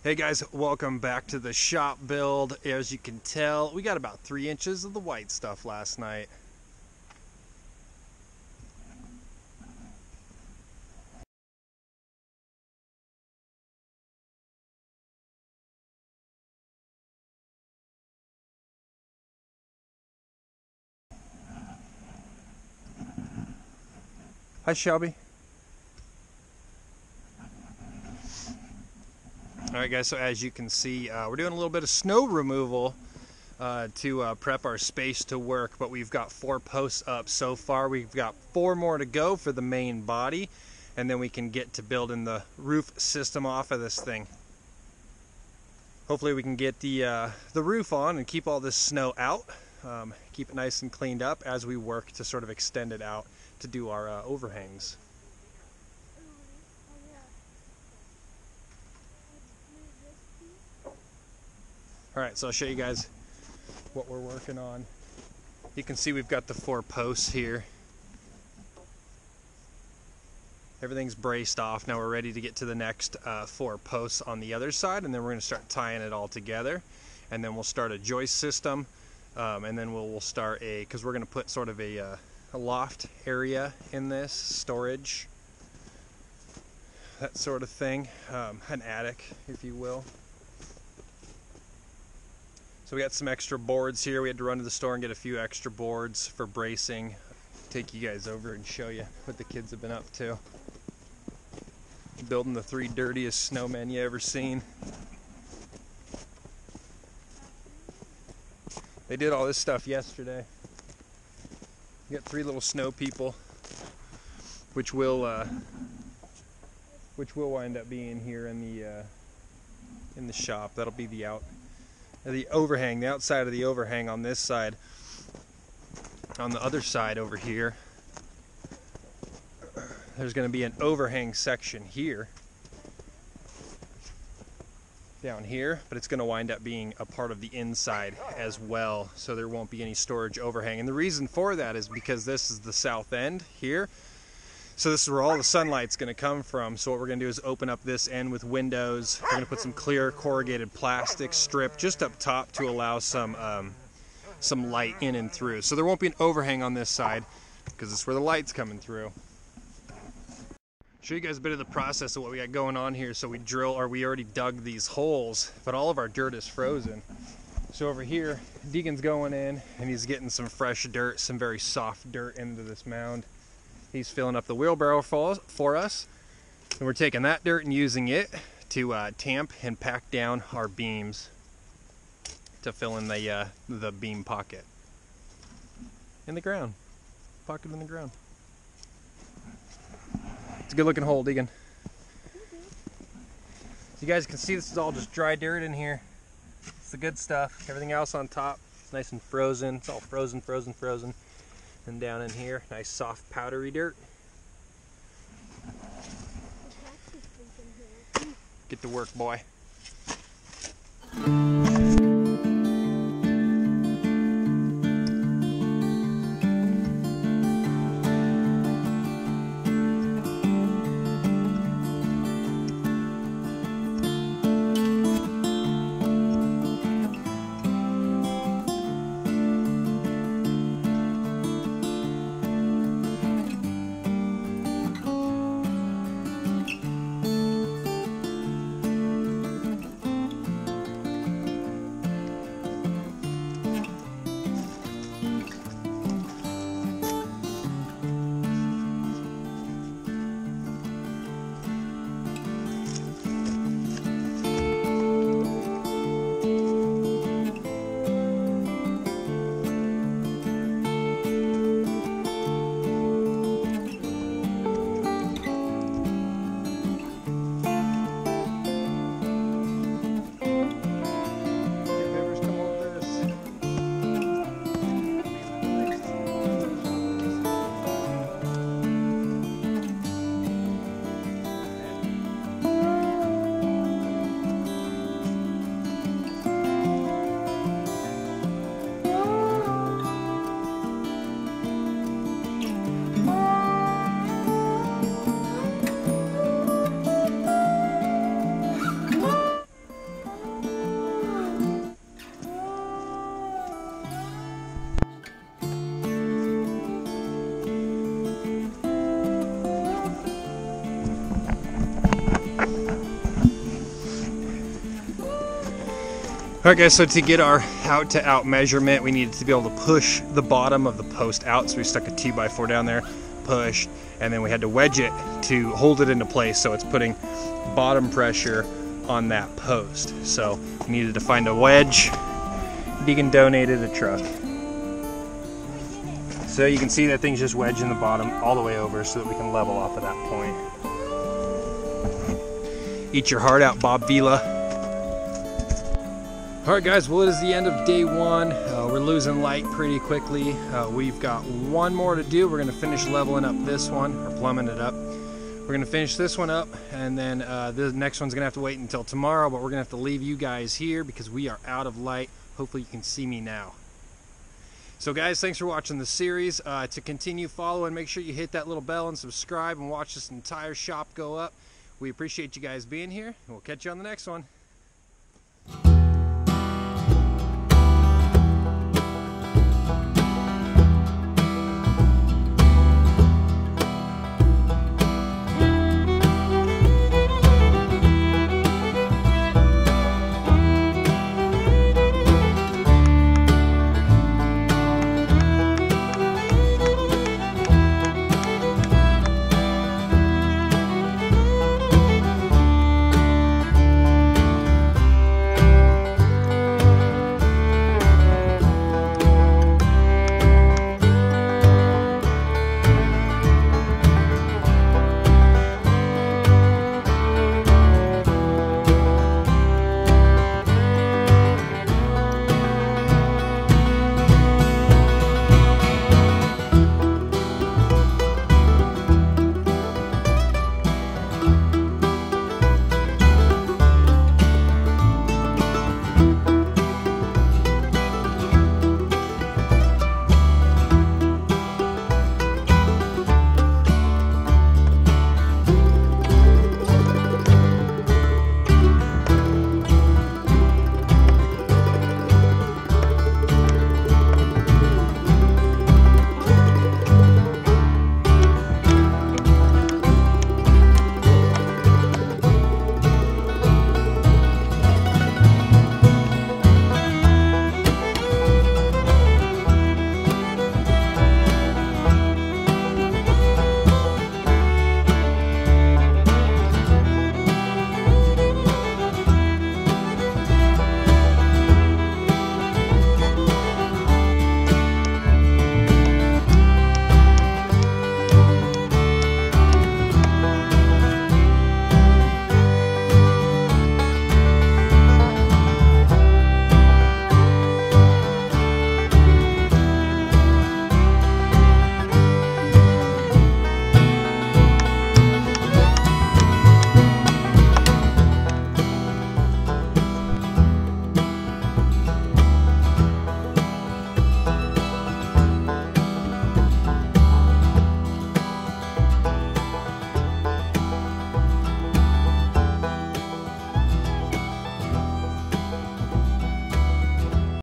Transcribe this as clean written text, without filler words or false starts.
Hey guys, welcome back to the shop build. As you can tell, we got about 3 inches of the white stuff last night. Hi Shelby. Alright guys, so as you can see, we're doing a little bit of snow removal to prep our space to work, but we've got 4 posts up so far. We've got 4 more to go for the main body, and then we can get to building the roof system off of this thing. Hopefully we can get the roof on and keep all this snow out, keep it nice and cleaned up as we work to sort of extend it out to do our overhangs. Alright, so I'll show you guys what we're working on. You can see we've got the 4 posts here. Everything's braced off. Now we're ready to get to the next 4 posts on the other side, and then we're going to start tying it all together. And then we'll start a joist system, and then we'll start because we're going to put sort of a loft area in this, storage, that sort of thing, an attic, if you will. So we got some extra boards here. We had to run to the store and get a few extra boards for bracing. Take you guys over and show you what the kids have been up to. Building the 3 dirtiest snowmen you ever seen. They did all this stuff yesterday. We got 3 little snow people, which will wind up being here in the shop. That'll be the overhang, the outside of the overhang on this side. On the other side over here, there's going to be an overhang section here, down here, but it's going to wind up being a part of the inside as well, so there won't be any storage overhang. And the reason for that is because this is the south end here, so this is where all the sunlight's going to come from. So what we're going to do is open up this end with windows. We're going to put some clear corrugated plastic strip just up top to allow some light in and through. So there won't be an overhang on this side because this is where the light's coming through. Show you guys a bit of the process of what we got going on here. So we already dug these holes, but all of our dirt is frozen. So over here, Deacon's going in and he's getting some fresh dirt, some very soft dirt into this mound. He's filling up the wheelbarrow for us, and we're taking that dirt and using it to tamp and pack down our beams to fill in the beam pocket in the ground. Pocket in the ground. It's a good looking hole, Deacon. So you guys can see this is all just dry dirt in here. It's the good stuff. Everything else on top is nice and frozen. It's all frozen. And down in here, nice soft powdery dirt. Get to work, boy. Alright guys, so to get our out-to-out measurement, we needed to be able to push the bottom of the post out. So we stuck a 2x4 down there, pushed, and then we had to wedge it to hold it into place, so it's putting bottom pressure on that post. So we needed to find a wedge. Deegan donated a truck. So you can see that thing's just wedged in the bottom all the way over so that we can level off of that point. Eat your heart out, Bob Vila. Alright guys, well it is the end of day one. We're losing light pretty quickly. We've got one more to do. We're going to finish leveling up this one, or plumbing it up. We're going to finish this one up, and then the next one's going to have to wait until tomorrow, but we're going to have to leave you guys here because we are out of light. Hopefully you can see me now. So guys, thanks for watching the series. To continue following, make sure you hit that little bell and subscribe and watch this entire shop go up. We appreciate you guys being here, and we'll catch you on the next one.